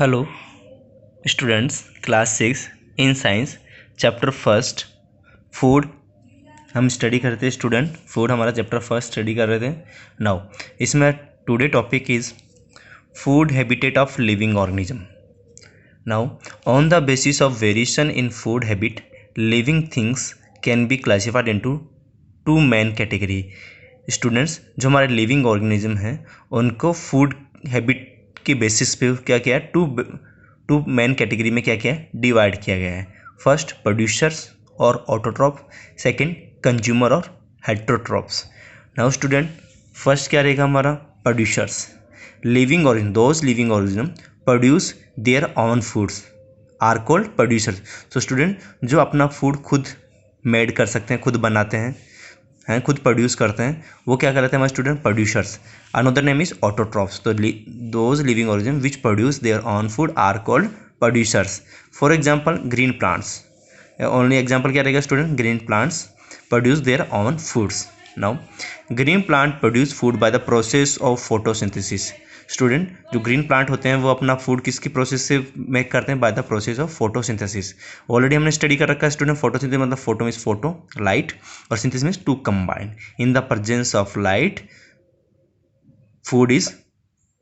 Hello students, class 6 in science chapter first food हम study करते हैं। स्टूडेंट, फूड हमारा चैप्टर फर्स्ट स्टडी कर रहे थे। नाउ इसमें today topic is food habitat of living organism. Now on the basis of variation in food habit living things can be classified into two main category. Students, जो हमारे living organism हैं उनको food habit के basis पे क्या किया है, to main category में क्या किया है, डिवाइड किया गया है। फर्स्ट प्रोड्यूसर्स और ऑटोट्रॉप, सेकंड कंज्यूमर और हेट्रोट्रॉप्स। नाउ स्टूडेंट, फर्स्ट क्या रहेगा हमारा, producers. Living organism, those living organism produce their own foods are called producers. तो स्टूडेंट, जो अपना फूड खुद मेड कर सकते हैं, खुद बनाते हैं, खुद प्रोड्यूस करते हैं, वो क्या कहलाते हैं हमारे student, producers. Another name is autotrophs. तो those living organism which produce their own food are called producers. For example green plants, only example क्या रहेगा student, green plants produce their own foods. Now green plant produce food by the process of photosynthesis. Student, जो green plant होते हैं वो अपना food किसकी process से make करते हैं, by the process of photosynthesis. Already हमने स्टडी कर रखा है स्टूडेंट, फोटोसिंथेसिस मतलब फोटो मीन्स फोटो, लाइट, और synthesis means to combine. In the presence of light food is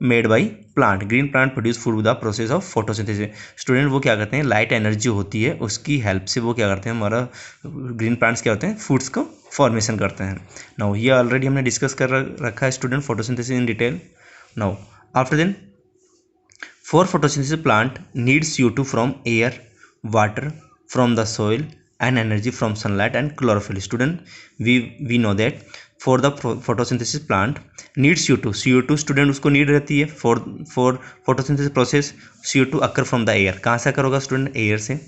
made by plant. Green plant produce food with the process of photosynthesis. Student, वो क्या करते हैं, light energy होती है उसकी help से वो क्या करते हैं, हमारा ग्रीन प्लांट्स क्या होते हैं, फूड्स को फॉर्मेशन करते हैं। नाउ ये ऑलरेडी हमने डिस्कस कर रखा है student, photosynthesis in detail. Now after then, for photosynthesis plant needs CO2 from air, water from the soil and energy from sunlight and chlorophyll. Student, we know that for the photosynthesis plant needs CO2 student उसको need रहती है for photosynthesis process। CO2 occur from the air, कहाँ से occur होगा student, air से।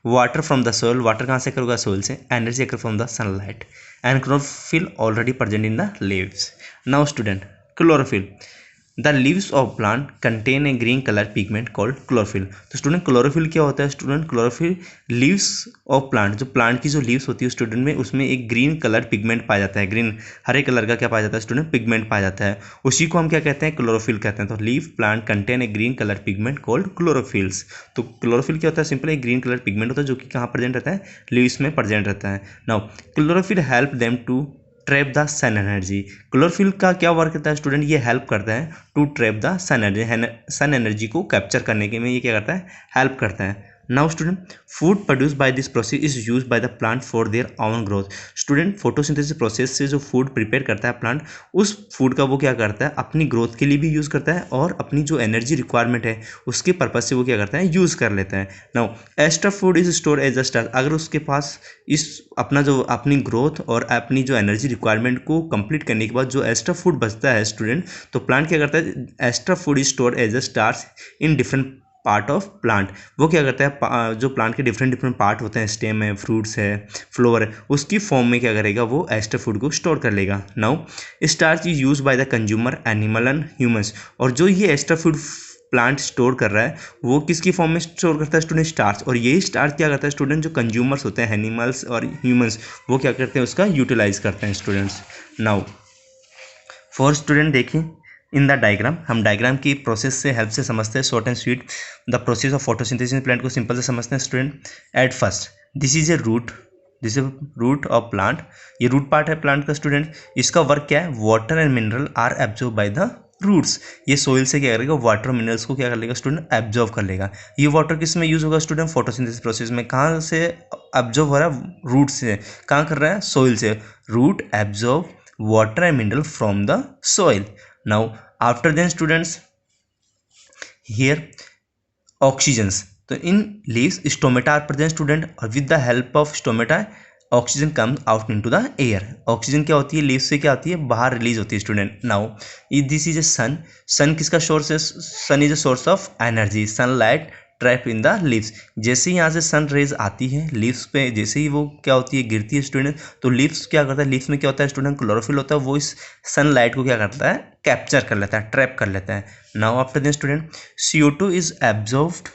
Water from the soil, water कहाँ से occur होगा, सोइल से। Energy occur from the sunlight and chlorophyll already present in the leaves. Now student, chlorophyll, the leaves of plant contain a green colour pigment called chlorophyll. तो student, chlorophyll क्या होता है student, chlorophyll leaves of plant, जो plant की जो leaves होती है student में, उसमें एक ग्रीन कलर पिगमेंट पाया जाता है, ग्रीन हरे कलर का क्या पाया जाता है स्टूडेंट, पिगमेंट पाया जाता है, उसी को हम क्या कहते हैं, क्लोरोफिल कहते हैं। तो leave plant contain a green colour pigment called chlorophylls. तो क्लोरोफिल क्या होता है, सिंपल एक ग्रीन कलर पिगमेंट होता है जो कि कहाँ प्रेजेंट रहता है, लीव्स में प्रेजेंट रहता है। Now chlorophyll help them to trap the sun energy. Chlorophyll का क्या वर्क करता है स्टूडेंट, ये हेल्प करता है to trap the sun energy, sun energy को कैप्चर करने के में ये क्या करता है, हेल्प करता है। Now student, food produce by this process is use by the plant for their on growth. Student, photosynthesis process से जो फूड प्रिपेयर करता है प्लांट, उस फूड का वो क्या करता है, अपनी ग्रोथ के लिए भी यूज़ करता है और अपनी जो एनर्जी रिक्वायरमेंट है उसके पर्पज से वो क्या करता है, यूज़ कर लेता है। Now extra food is store as a starch. अगर उसके पास इस अपना जो अपनी ग्रोथ और अपनी जो एनर्जी रिक्वायरमेंट को कंप्लीट करने के बाद जो एक्स्ट्रा फूड बचता है स्टूडेंट, तो प्लांट क्या करता है, extra food is store as a starch in different part of plant. वो क्या करता है, जो प्लांट के डिफरेंट पार्ट होते हैं, स्टेम है, फ्रूट्स है, फ्लोवर है, उसकी फॉर्म में क्या करेगा, वो एक्स्ट्रा फूड को स्टोर कर लेगा। Now starch is use by the consumer animal and humans. और जो ये एक्स्ट्रा फूड प्लांट स्टोर कर रहा है वो किसकी फॉर्म में स्टोर करता है स्टूडेंट, स्टार्च। और यही स्टार्च क्या करता है स्टूडेंट, जो कंज्यूमर्स होते हैं, एनिमल्स और ह्यूमंस, वो क्या करते हैं, उसका यूटिलाइज करते हैं स्टूडेंट्स। नाउ फॉर स्टूडेंट, देखिए इन द डायग्राम, हम डायग्राम की प्रोसेस से हेल्प से समझते हैं, short and sweet. The process of photosynthesis plant को सिंपल से समझते हैं student. At first this is a root, this is root of plant, ये रूट पार्ट है प्लांट का स्टूडेंट। इसका वर्क क्या है, water and mineral are absorb by the roots. ये सोइल से क्या करेगा, वाटर मिनरल्स को क्या कर लेगा स्टूडेंट, एब्जॉर्ब कर लेगा। ये वाटर किस में यूज होगा स्टूडेंट, फोटोसिंथेसिस प्रोसेस में। कहाँ से एब्जॉर्ब हो रहा है, रूट से। कहाँ कर रहा है, सोइल से। Root absorb water and mineral from the soil. Now after then students, here oxygens, so in leaves stomata are present student, और with the help of stomata oxygen comes out into the air. Oxygen क्या होती है, leaves से क्या होती है, बाहर release होती है student. Now this is a sun, sun किसका सोर्स है, sun is a source of energy, sunlight trap in the leaves. जैसे ही यहाँ से सन रेज आती है लीव्स पे, जैसे ही वो क्या होती है, गिरती है स्टूडेंट, तो लीव्स क्या करता है, लीव्स में क्या होता है स्टूडेंट, क्लोरोफिल होता है, वो इस सनलाइट को क्या करता है, कैप्चर कर लेता है, ट्रैप कर लेता है। Now after this student, CO2 is absorbed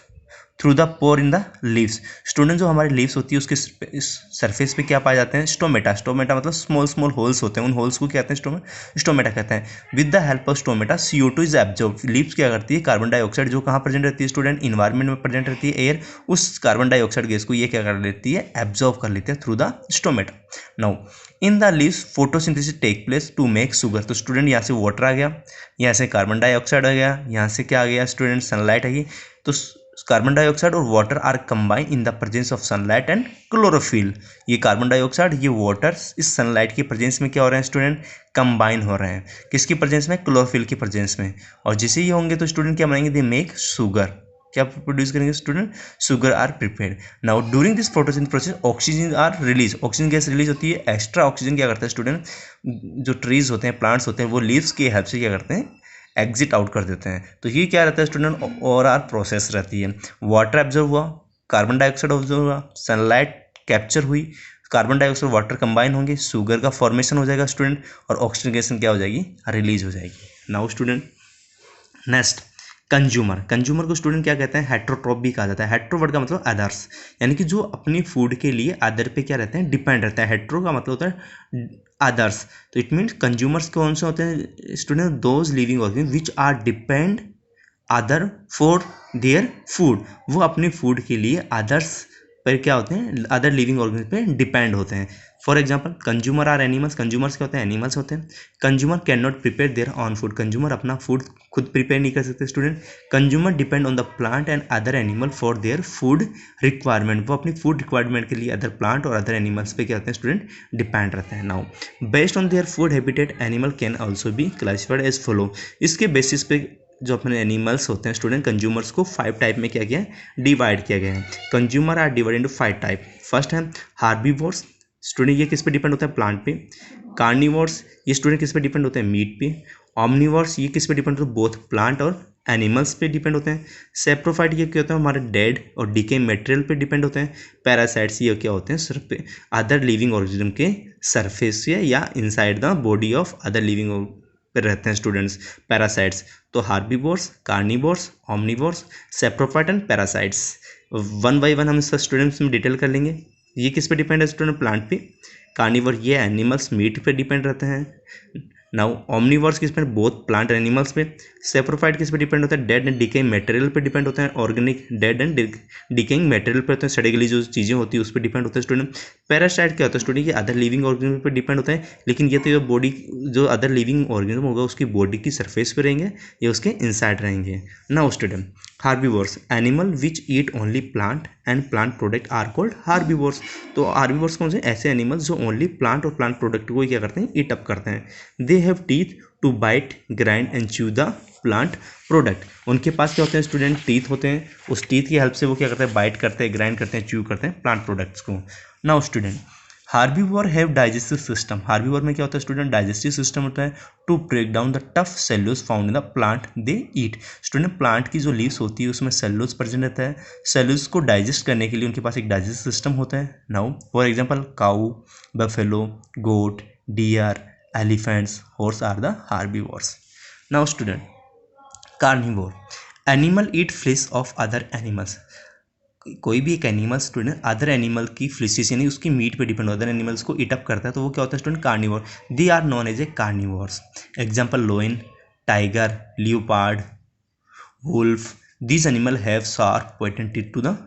through the pore in the leaves. Student जो हमारी लीव्स होती है उसके सरफेस पे क्या पाए जाते हैं, स्टोमेटा। स्टोमेटा मतलब स्मॉल स्मॉल होल्स होते हैं, उन होल्स को क्या कहते हैं, स्टोमेटा कहते हैं। With the help of stomata CO2 is absorb. Leaves क्या करती है, कार्बन डाइऑक्साइड जो कहाँ प्रेजेंट रहती है स्टूडेंट, इन्वायरमेंट में प्रेजेंट रहती है एयर, उस कार्बन डाइऑक्साइड गैस को ये क्या कर लेती है, एब्जॉर्ब कर लेती है through the stomata. Now in the leaves photosynthesis take place to make sugar. तो स्टूडेंट यहाँ से वाटर आ गया, यहाँ से कार्बन डाइऑक्साइड आ गया, यहाँ से क्या आ गया स्टूडेंट, सनलाइट आ गई। तो कार्बन डाइऑक्साइड और water are combine in the presence of sunlight and chlorophyll. ये कार्बन डाइऑक्साइड, ये वाटर इस सनलाइट की प्रेजेंस में क्या हो रहे हैं स्टूडेंट, कंबाइन हो रहे हैं। किसकी प्रेजेंस में, क्लोरोफिल की प्रेजेंस में। और जैसे ये होंगे तो स्टूडेंट क्या बनाएंगे, दे मेक शुगर। क्या प्रोड्यूस करेंगे student, sugar are prepared. Now during this photosynthesis process oxygen are release. Oxygen gas release होती है। एक्स्ट्रा ऑक्सीजन क्या करता है स्टूडेंट, जो ट्रीज होते हैं, प्लांट्स होते हैं, वो लीव्स की हेल्प से क्या करते हैं, एग्जिट आउट कर देते हैं। तो ये क्या रहता है स्टूडेंट, और आर प्रोसेस रहती है। वाटर एब्जॉर्ब हुआ, कार्बन डाइऑक्साइड ऑब्जॉर्ब हुआ, सनलाइट कैप्चर हुई, कार्बन डाइऑक्साइड वाटर कंबाइन होंगे, शुगर का फॉर्मेशन हो जाएगा स्टूडेंट, और ऑक्सीजन क्या हो जाएगी, रिलीज हो जाएगी। Now student next consumer. Consumer को स्टूडेंट क्या कहते हैं, हेट्रोट्रॉप भी कहा जाता है। हेट्रो वर्ड का मतलब अदर्स, यानी कि जो अपनी फूड के लिए अदर पे क्या रहते हैं, डिपेंड रहता है। हेट्रो का मतलब होता है अदर्स। तो इट मीन्स कंज्यूमर्स कौन से होते हैं student, those living organism which are depend other for their food. वो अपने फूड के लिए अदर्स पर क्या होते हैं, अदर लिविंग ऑर्गेनिज्म पे डिपेंड होते हैं। For example consumer are animals. Consumers क्या होते हैं, एनिमल्स होते हैं। Consumer can not prepare their own food. Consumer अपना फूड खुद प्रिपेयर नहीं कर सकते student. Consumer depend on the plant and other animal for their food requirement. वो अपनी फूड रिक्वायरमेंट के लिए अदर प्लांट और अदर एनिमल्स पे क्या होते हैं स्टूडेंट, डिपेंड रहते हैं। Now based on their food habitat animal can also be classified as follow. इसके बेसिस पे जो अपने एनिमल्स होते हैं स्टूडेंट, कंज्यूमर्स को 5 टाइप में क्या गया है, डिवाइड किया गया है। Consumer are divide into 5 type. First है हार्बीवोर्स। स्टूडेंट ये किस पे डिपेंड होता है, प्लांट पे। कार्निवोर्स, ये स्टूडेंट किस पे डिपेंड होते हैं, मीट पे। ऑमनिवोर्स, ये किस पे डिपेंड होते हैं, बोथ प्लांट और एनिमल्स पे डिपेंड होते हैं। सेप्रोफाइट, ये क्या होता है, हमारे डेड और डिके मटेरियल पे डिपेंड होते हैं। पैरासाइट्स, ये क्या होते हैं, सिर्फ अदर लिविंग ऑर्गेनिज्म के सरफेस से या inside the body of other living पे रहते हैं स्टूडेंट्स, पैरासाइट्स। तो herbivores, carnivores, omnivores, saprophyte and parasites. One by one हम इसका स्टूडेंट्स में डिटेल कर लेंगे। ये किस पे डिपेंड है स्टूडेंट, प्लांट पे। कार्निवर, ये एनिमल्स मीट पे डिपेंड रहते हैं। नाउ ऑमनिवर्स किस पे, बोथ प्लांट एनिमल्स पे। सेप्रोफाइट किस पे डिपेंड होता है, डेड एंड डिकेइंग मटेरियल पे डिपेंड होता है। Organic dead and decaying material पे होते हैं, सड़ी गली जो चीज़ें होती है उस पर डिपेंड होता है स्टूडेंट। पैरासाइट क्या होता है स्टूडेंट, ये अदर लिविंग ऑर्गेनिज्म पे डिपेंड होता है, लेकिन ये तो जो बॉडी, जो अदर लिविंग ऑर्गेनिज्म होगा उसकी बॉडी की सरफेस पे रहेंगे या उसके इनसाइड रहेंगे। Now student herbivores, animal which eat only plant and plant product are called herbivores. तो हार्बीवोर्स कौन से, ऐसे एनिमल्स जो ओनली प्लांट और प्लांट प्रोडक्ट को क्या करते हैं, ईट अप करते हैं। They have teeth to bite, grind and chew the plant product. उनके पास क्या होते हैं स्टूडेंट, टीथ होते हैं। उस टीथ की हेल्प से वो क्या करते हैं, बाइट करते हैं, ग्राइंड करते हैं, च्यू करते हैं प्लांट प्रोडक्ट्स को। Now student herbivore have digestive system. Herbivore में क्या होता है स्टूडेंट, डाइजेस्टिव सिस्टम होता है to break down the tough cellulose found in the plant they eat. Student plant की जो लीव्स होती है उसमें सेल्यूलोज प्रेजेंट रहता है। सेल्यूलोज को डाइजेस्ट करने के लिए उनके पास एक डाइजेस्टिव सिस्टम होता है। Now for example cow, buffalo, goat, deer, elephants, horse are the herbivores. Now student carnivore, animal eat flesh of other animals. कोई भी एक एनिमल स्टूडेंट अदर एनिमल की फ्लिसिस यानी उसकी मीट पे डिपेंड, अदर एनिमल्स को ईट अप करता है, तो वो क्या होता है student, carnivore. They are known as a carnivores. Example lion, tiger, leopard, wolf. This animal have sharp pointed teeth to the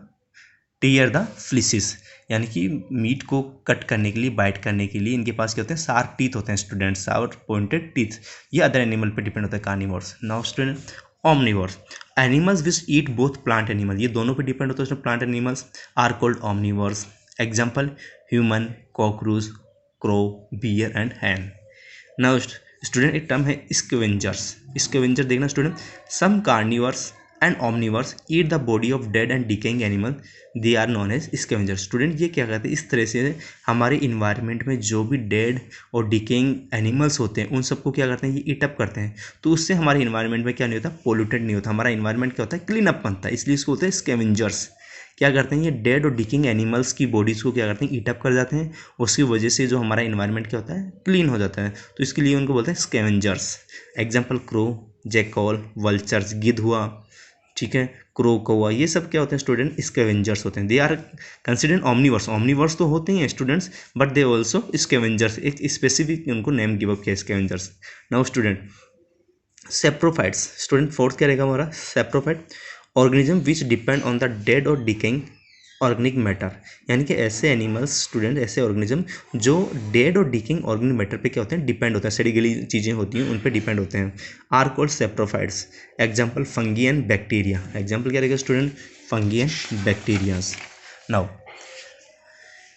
tear the fleshes, यानी कि मीट को कट करने के लिए, बाइट करने के लिए इनके पास क्या होते हैं, शार्प टीथ होते हैं स्टूडेंट, शार्प पॉइंटेड टीथ। ये अदर एनिमल पे डिपेंड होता है, carnivores. Now student omnivores, animals which eat both plant animal, ये दोनों पे डिपेंड होता है उसमें, plant animals are called omnivores। Example human, cockroach, crow, bear and hen. Now student एक टर्म है स्कैवेंजर्स। स्कैवेंजर देखना student, some carnivores and omnivores eat the body of dead and decaying animal, they are known as scavenger. Student ये क्या कहते हैं, इस तरह से हमारे इन्वायरमेंट में जो भी डेड और डिकेइंग एनिमल्स होते हैं उन सबको क्या करते हैं, ये ईट अप करते हैं। तो उससे हमारे इन्वायरमेंट में क्या नहीं होता, पोल्यूटेड नहीं होता, हमारा इन्वायरमेंट क्या होता है, क्लीन अप बनता है, इसलिए इसको होता है स्कैवेंजर्स। क्या करते हैं, ये डेड और डिकिंग एनिमल्स की बॉडीज़ को क्या करते हैं, ईट अप कर जाते हैं, उसकी वजह से जो हमारा इन्वायरमेंट क्या होता है, क्लीन हो जाता है, तो इसके लिए उनको बोलते हैं scavengers. Example crow, jackal, vultures, गिद्ध हुआ, ठीक है, क्रो, कौवा, ये सब क्या होते हैं स्टूडेंट, स्कैवेंजर्स होते हैं। They are considered omnivores, omnivores तो होते ही हैं students, but they also scavengers, एक स्पेसिफिक उनको नेम गिव अप किया scavengers. Now student saprophytes, student fourth क्या रहेगा हमारा, saprophyte, organism which depend on the dead और डिकेइंग ऑर्गेनिक मैटर, यानी कि ऐसे एनिमल्स स्टूडेंट, ऐसे ऑर्गेनिज्म जो डेड और डिकेइंग ऑर्गेनिक मैटर पे क्या होते हैं, डिपेंड होते हैं, सड़ी गली चीज़ें होती हैं उन पे डिपेंड होते हैं, are called saprophytes. Example fungi and bacteria, example क्या रहेगा student, fungi and bacterias. Now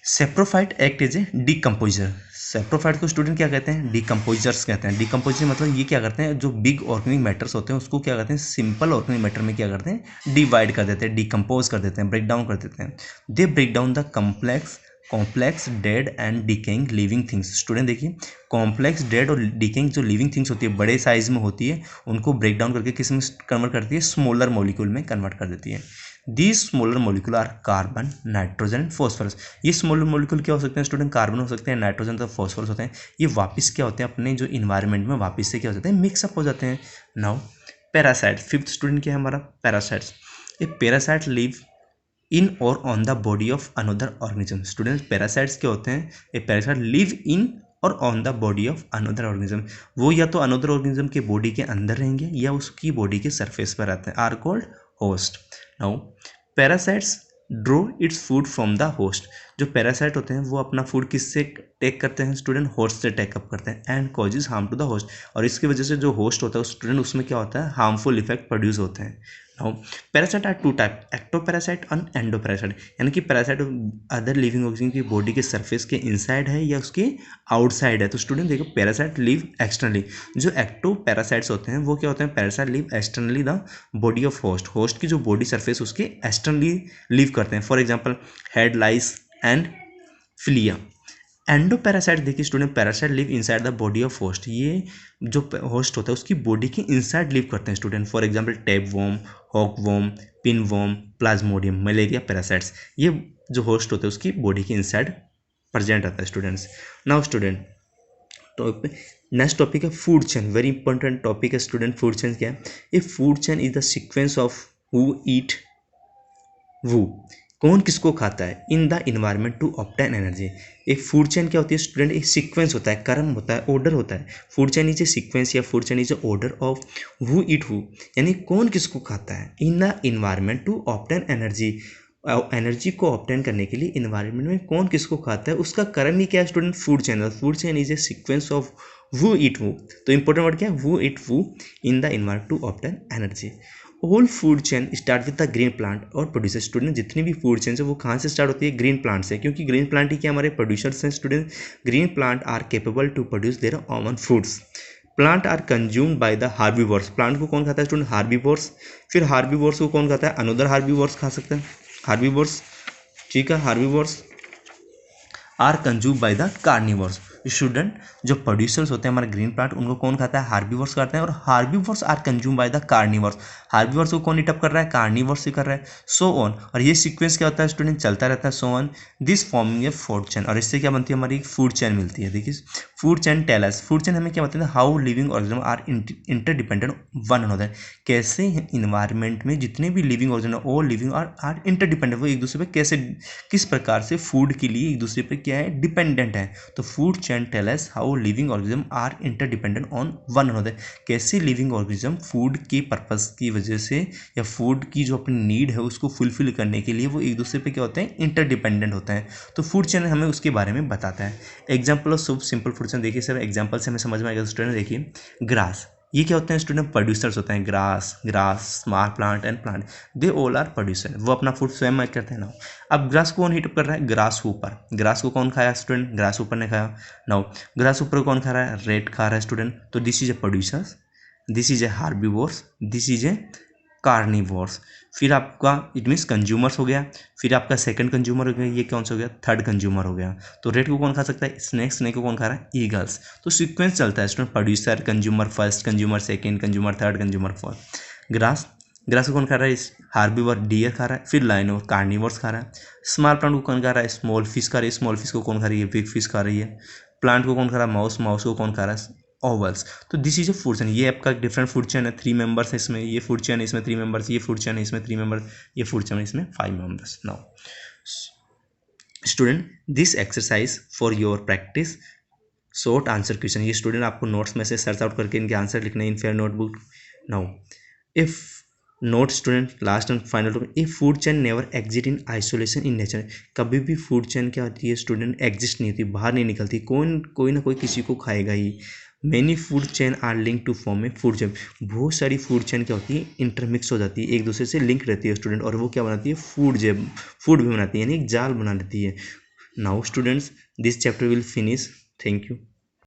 saprophyte act is a decomposer, saprophyte को स्टूडेंट क्या कहते हैं, डिकम्पोजर्स कहते हैं। डिकम्पोजर मतलब ये क्या करते हैं, जो बिग ऑर्गेनिक मैटर्स होते हैं उसको क्या करते हैं, सिंपल ऑर्गेनिक मैटर में क्या करते हैं, डिवाइड कर देते हैं, डिकम्पोज कर देते हैं, ब्रेक डाउन कर देते हैं। They break down the complex dead and decaying living things. Student देखिए, कॉम्प्लेक्स डेड और डिकेइंग जो लिविंग थिंग्स होती है, बड़े साइज में होती है, उनको ब्रेक डाउन करके किस में कन्वर्ट करती है, स्मॉलर मॉलिक्यूल में कन्वर्ट कर देती है। These smaller molecule are carbon, nitrogen and phosphorus. ये स्मॉलर मॉलिक्यूल क्या हो सकते हैं स्टूडेंट, कार्बन हो सकते हैं, नाइट्रोजन तो फॉस्फोरस होते हैं। ये वापस क्या होते हैं, अपने जो इन्वायरमेंट में वापस से क्या हो जाते हैं, मिक्सअप हो जाते हैं। नाउ पैरासाइट, फिफ्थ स्टूडेंट क्या है हमारा, पैरासाइट्स। ये पैरासाइट लिव इन और on the body of another organism. Students parasites क्या होते हैं, ये पैरासाइट लिव इन और on the body of another organism, वो या तो अनदर ऑर्गेनिज्म के बॉडी के अंदर रहेंगे या उसकी बॉडी के सरफेस पर रहते हैं, are called host. Now parasites draw its food from the host, जो पैरासाइट होते हैं वो अपना फूड किससे टेक करते हैं स्टूडेंट, होस्ट से टेकअप करते हैं, and causes harm to the host, और इसकी वजह से जो होस्ट होता है स्टूडेंट उसमें क्या होता है, हार्मफुल इफेक्ट प्रोड्यूस होते हैं। Now parasite are two type, ectoparasite and endoparasite, यानी कि पैरासाइट अदर लिविंग ऑर्गेनिज्म की बॉडी के सरफेस के इनसाइड है या उसके आउटसाइड है। तो स्टूडेंट देखो पैरासाइट लिव एक्सटर्नली, जो एक्टोपैरासाइट्स होते हैं वो क्या होते हैं, parasite live externally the body of host, host की जो बॉडी सरफेस उसके एक्सटर्नली लिव करते हैं। For example head, lice and फिलिया। एंडोपैरासाइट देखिए student, parasite live inside the body of host, ये जो होस्ट होता है उसकी बॉडी के इनसाइड लिव करते हैं student. For example tape worm, hook worm, pin worm, plasmodium, malaria parasites, ये जो होस्ट होता है उसकी बॉडी के इनसाइड प्रेजेंट रहता है students. Now student next topic है food chain, very important topic है स्टूडेंट। फूड चेन क्या है, ये food chain is the sequence of who eat who, कौन किसको खाता है, in the environment to obtain energy. एक फूड चेन क्या होती है स्टूडेंट, एक सीक्वेंस होता है, क्रम होता है, ऑर्डर होता है। Food chain is a sequence या food chain is a order of who eat who, यानी कौन किसको खाता है, in the environment to obtain energy, energy को ऑब्टेन करने के लिए इन्वायरमेंट में कौन किसको खाता है उसका क्रम ही क्या है student, food chain. Food chain is a sequence of who eat who, तो इंपॉर्टेंट वर्ड क्या है, who eat who in the environment to obtain energy. Whole food chain start with the green plant और producer. Student जितनी भी food chain है वो कहाँ से स्टार्ट होती है, ग्रीन प्लांट से, क्योंकि ग्रीन प्लांट ही क्या हमारे प्रोड्यूसर्स हैं student. Green plant are capable to produce their own foods. Plant are consumed by the herbivores, plant को कौन खाता है स्टूडेंट, हार्बीवोर्स। फिर हार्बीवोर्स को कौन खाता है, अनदर हार्बीवोर्स खा सकते हैं, हार्बीवोर्स, ठीक है। Herbivores are consumed by the carnivores. Student जो प्रोड्यूसर्स होते हैं हमारे ग्रीन प्लांट उनको कौन खाता है, हार्बीवोर्स करते हैं, और herbivores are consume by the carnivores. Herbivores को कौन ईट अप कर रहा है, कार्निवोर्स ही कर रहा है, सो ऑन। और ये सीक्वेंस क्या होता है स्टूडेंट, चलता रहता है, so on, this forming a food chain, और इससे क्या बनती है हमारी फूड चेन मिलती है। देखिए food chain tell us, food chain हमें क्या बताते हैं, how living organism are interdependent one another, कैसे इन्वायरमेंट में जितने भी लिविंग ऑर्गेनिज्म और लिविंग आर इंटरडिपेंडेंट, वो एक दूसरे पे कैसे किस प्रकार से फूड के लिए एक दूसरे पे क्या है, डिपेंडेंट है। तो food chain tell us how living organism are interdependent on one another, कैसे लिविंग ऑर्गेनिज्म फूड के पर्पस की वजह से या फूड की जो अपनी नीड है उसको फुलफिल करने के लिए वो एक दूसरे पे क्या होते हैं, इंटरडिपेंडेंट होते हैं। तो फूड चेन हमें उसके बारे में बताता है। एग्जाम्पल ऑफ सब सिंपल फूड चेन देखिए सर, एग्जाम्पल से हमें समझ में आएगा स्टूडेंट। देखिए ग्रास, ये क्या होते हैं स्टूडेंट, प्रोड्यूसर्स होते हैं, grass small plant and plant, they all are producer, वो अपना फूड स्वयं मेक करते हैं ना। अब ग्रास को कौन हीटअप कर रहा है, ग्रास ऊपर, ग्रास को कौन खाया स्टूडेंट, ग्रास ऊपर ने खाया। नाउ ग्रास ऊपर कौन खा रहा है, रेट खा रहा है स्टूडेंट, तो this is A producers, this is A herbivores, this is A carnivores. फिर आपका इट मीन्स कंज्यूमर्स हो गया, फिर आपका सेकंड कंज्यूमर हो गया, ये कौन सा हो गया, थर्ड कंज्यूमर हो गया। तो रेट को कौन खा सकता है, स्नेक, स्नेक को कौन खा रहा है, ईगल्स। तो सीक्वेंस चलता है student, producer, consumer first, consumer second, consumer third, consumer fourth. Grass, grass को कौन खा रहा है, हार्बीवर, डियर खा रहा है, फिर लाइनोवर, कार्निवर्स खा रहा है। स्मॉल प्लांट को कौन खा रहा है, स्मॉल फिश खा रही है, स्मॉल फिश को कौन खा रही है, बिग फिश खा रही है। प्लांट को कौन खा रहा है, माउस, माउस को कौन खा रहा है, ओवल्स। तो this is a food chain, ये आपका डिफरेंट फूड चेन है, 3 मेंबर्स है इसमें, ये फूड चेन है इसमें 3 मेंबर्स, ये फूड चेन है इसमें 3 मेंबर्स, ये फूड चेन है इसमें 5 members. Now student this exercise for your practice short answer question, ये स्टूडेंट आपको नोट्स में से सर्च आउट करके इनके आंसर लिखने in fair notebook. Now if note student last and final topic, if food chain never exist in isolation in nature, कभी भी food chain क्या होती है स्टूडेंट, एग्जिस्ट नहीं होती, बाहर नहीं निकलती, कोई ना कोई किसी को खाएगा ही। Many food chain are link to form a food chain, बहुत सारी फूड चेन क्या होती है इंटरमिक्स हो जाती है, एक दूसरे से लिंक रहती है स्टूडेंट, और वो क्या बनाती है फूड भी बनाती है, यानी एक जाल बना लेती है। Now students this chapter will finish, thank you.